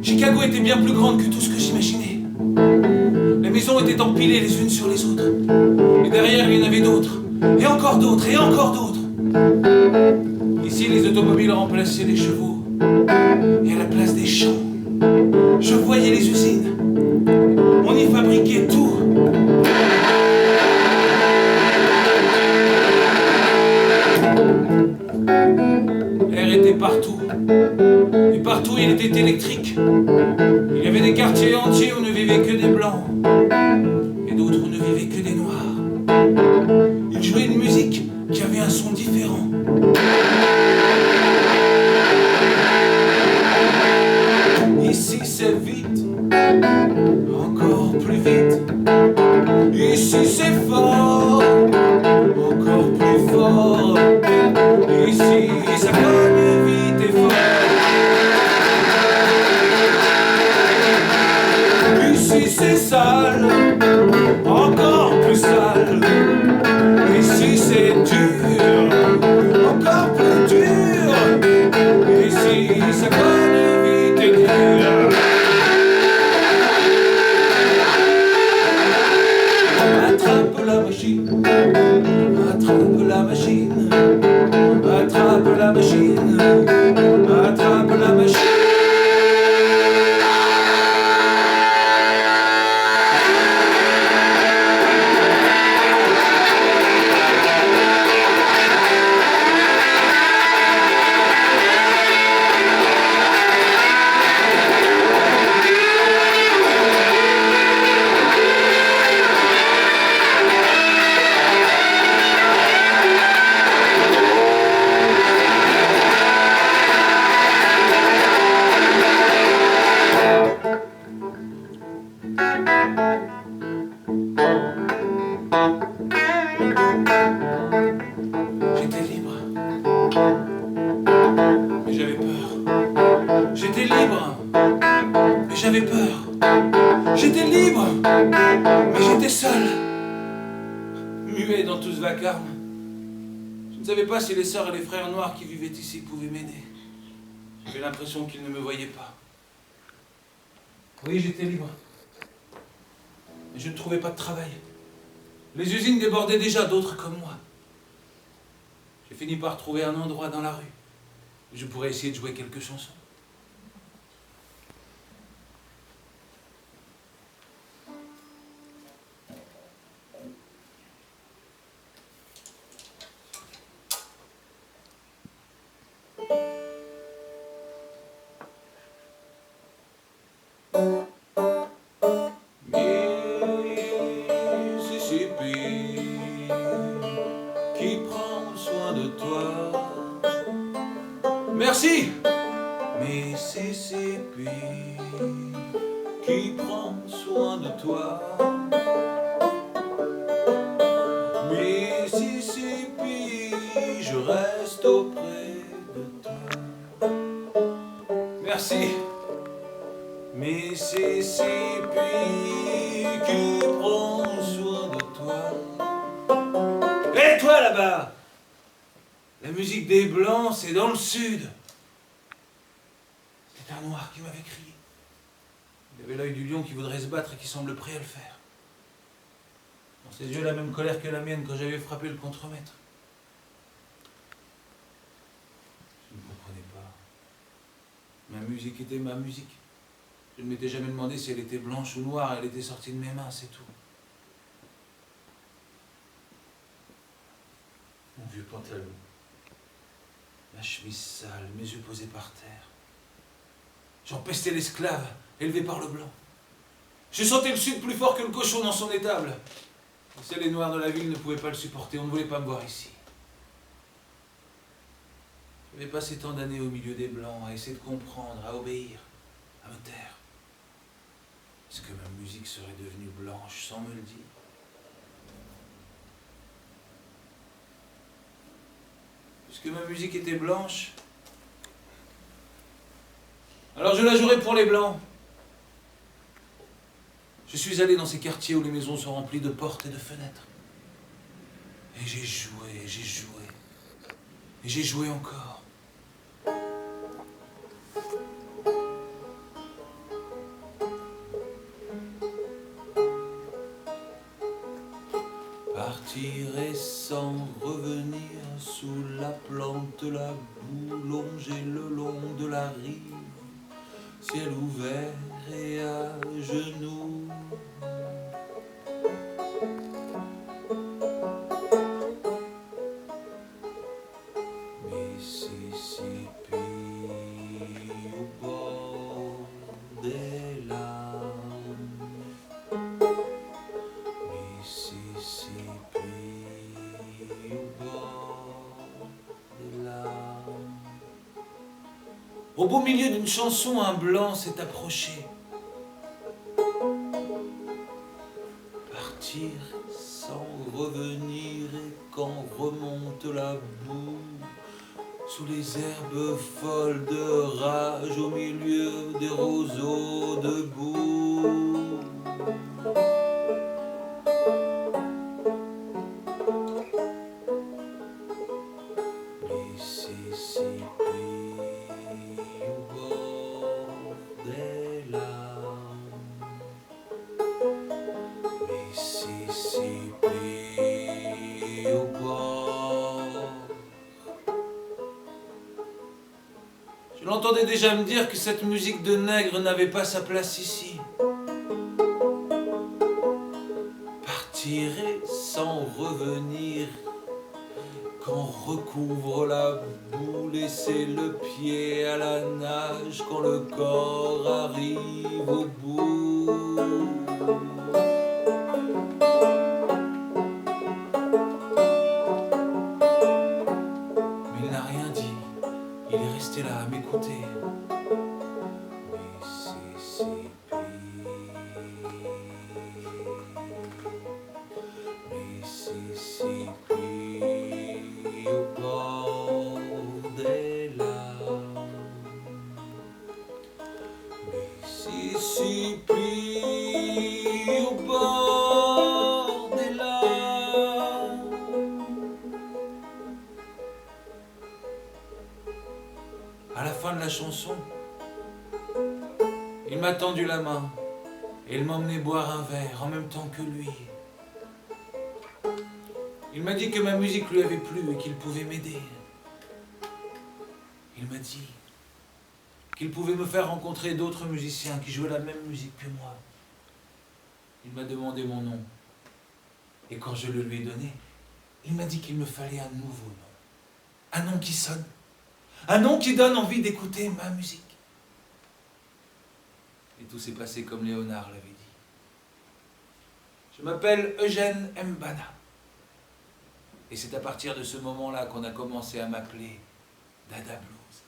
Chicago était bien plus grande que tout ce que j'imaginais. Les maisons étaient empilées les unes sur les autres. Et derrière, il y en avait d'autres. Et encore d'autres, et encore d'autres. Ici, les automobiles remplaçaient les chevaux. Et à la place des champs, je voyais les usines. On y fabriquait tout. L'air était partout. Et partout, il était électrique. Il y avait des quartiers entiers où ne vivaient que des blancs. Et d'autres où ne vivaient que des noirs. Il jouait une musique qui avait un son différent. Ici c'est vite, encore plus vite. Ici c'est fort, encore plus fort. Ici ça cogne vite et fort. Ici c'est sale, encore plus sale. Ici c'est dur, encore plus dur. Ici ça cogne vite et dur. Attrape la machine, attrape la machine, attrape la machine, attrape la machine. J'étais libre, mais j'avais peur. J'étais libre, mais j'avais peur. J'étais libre, mais j'étais seul, muet dans tout ce vacarme. Je ne savais pas si les sœurs et les frères noirs qui vivaient ici pouvaient m'aider. J'avais l'impression qu'ils ne me voyaient pas. Oui, j'étais libre, mais je ne trouvais pas de travail. Les usines débordaient déjà d'autres comme moi. J'ai fini par trouver un endroit dans la rue où je pourrais essayer de jouer quelques chansons. Mississippi, qui prend soin de toi. Merci. Mississippi, qui prend soin de toi. Mississippi, je reste auprès de toi. Merci. Mississippi, qui prend soin de toi. Et toi là-bas, la musique des Blancs, c'est dans le sud. C'est un noir qui m'avait crié. Il avait l'œil du lion qui voudrait se battre et qui semble prêt à le faire. Dans ses yeux, la même colère que la mienne quand j'avais frappé le contremaître. Je ne comprenais pas. Ma musique était ma musique. Je ne m'étais jamais demandé si elle était blanche ou noire, elle était sortie de mes mains, c'est tout. Mon vieux pantalon, la chemise sale, mes yeux posés par terre. J'empestais l'esclave, élevé par le blanc. Je sentais le sud plus fort que le cochon dans son étable. Et les noirs de la ville ne pouvaient pas le supporter, on ne voulait pas me voir ici. J'avais passé tant d'années au milieu des blancs, à essayer de comprendre, à obéir, à me taire. Est-ce que ma musique serait devenue blanche sans me le dire? Puisque ma musique était blanche, alors je la jouerai pour les blancs. Je suis allé dans ces quartiers où les maisons sont remplies de portes et de fenêtres. Et j'ai joué, j'ai joué. Et j'ai joué encore. Partir et sans revenir sous la plante, la boue longée le long de la rive, ciel ouvert et à genoux. Mississippi au bord des larmes, Mississippi au bord des larmes. Au beau milieu d'une chanson, un blanc s'est approché. Partir sans revenir et quand remonte la boue, sous les herbes folles de rage, au milieu des roseaux debout. Mississippi au bord des larmes, Mississippi au bord. Je l'entendais déjà me dire que cette musique de nègre n'avait pas sa place ici. Partir et sans revenir, quand recouvre la boue, laisser le pied à la nage, quand le corps arrive au bout. Mais il n'a rien dit, il est resté là à m'écouter. Mississippi, Mississippi au bord des larmes, Mississippi au bord des larmes. À la fin de la chanson, il m'a tendu la main et il m'emmenait boire un verre en même temps que lui. Il m'a dit que ma musique lui avait plu et qu'il pouvait m'aider. Il m'a dit qu'il pouvait me faire rencontrer d'autres musiciens qui jouaient la même musique que moi. Il m'a demandé mon nom. Et quand je le lui ai donné, il m'a dit qu'il me fallait un nouveau nom. Un nom qui sonne. Un nom qui donne envie d'écouter ma musique. Et tout s'est passé comme Léonard l'avait dit. Je m'appelle Eugène Mbana. Et c'est à partir de ce moment-là qu'on a commencé à m'appeler Dada Blues.